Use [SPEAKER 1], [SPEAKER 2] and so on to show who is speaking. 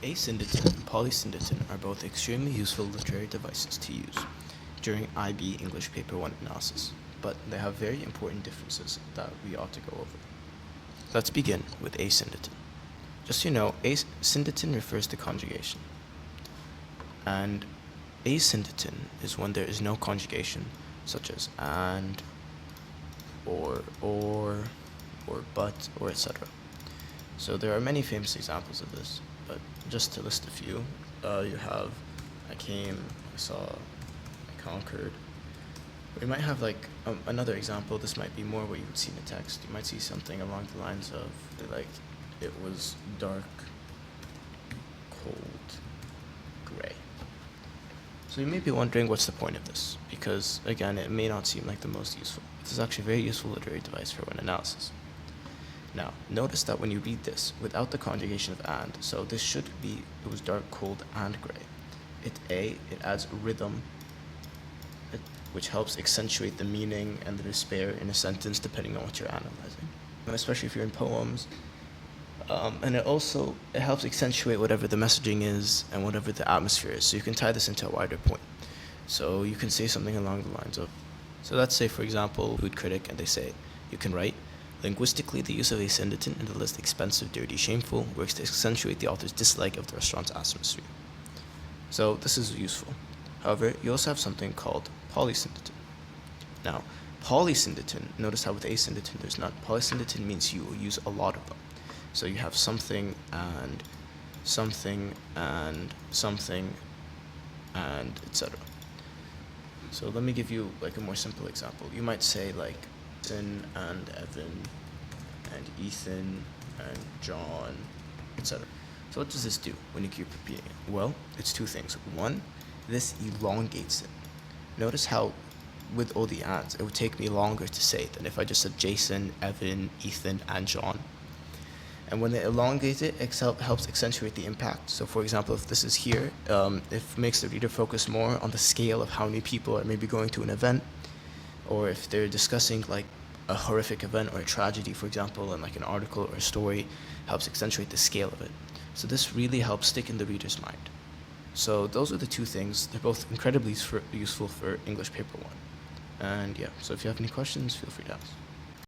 [SPEAKER 1] Asyndeton and polysyndeton are both extremely useful literary devices to use during IB English Paper 1 analysis, but they have very important differences that we ought to go over. Let's begin with asyndeton. Just so you know, asyndeton refers to conjugation, and asyndeton is when there is no conjugation, such as and, or but, or etc. So there are many famous examples of this, but just to list a few, you have I came, I saw, I conquered. We might have like another example. This might be more what you would see in a text. You might see something along the lines of like, it was dark, cold, gray. So you may be wondering what's the point of this, because again, it may not seem like the most useful. This is actually a very useful literary device for one analysis. Now, notice that when you read this, without the conjugation of and, so this should be, it was dark, cold, and gray. It adds rhythm, which helps accentuate the meaning and the despair in a sentence depending on what you're analyzing, especially if you're in poems. And it helps accentuate whatever the messaging is and whatever the atmosphere is, so you can tie this into a wider point. So you can say something along the lines of, so let's say, for example, food critic, and they say, you can write, linguistically, the use of asyndeton in the list expensive, dirty, shameful works to accentuate the author's dislike of the restaurant's atmosphere. So this is useful. However, you also have something called polysyndeton. Now, polysyndeton, notice how with asyndeton there's not. Polysyndeton means you will use a lot of them. So you have something and something and something and etc. So let me give you like a more simple example. You might say like Ethan and Evan and Ethan and John, etc. So what does this do when you keep repeating it? Well, it's two things. One, this elongates it. Notice how with all the ands, it would take me longer to say it than if I just said Jason, Evan, Ethan, and John. And when it elongates it, it helps accentuate the impact. So for example, if this is here, it makes the reader focus more on the scale of how many people are maybe going to an event, or if they're discussing like a horrific event or a tragedy, for example, in like an article or a story, helps accentuate the scale of it. So this really helps stick in the reader's mind. So those are the two things. They're both incredibly useful for English Paper 1. And yeah, so if you have any questions, feel free to ask.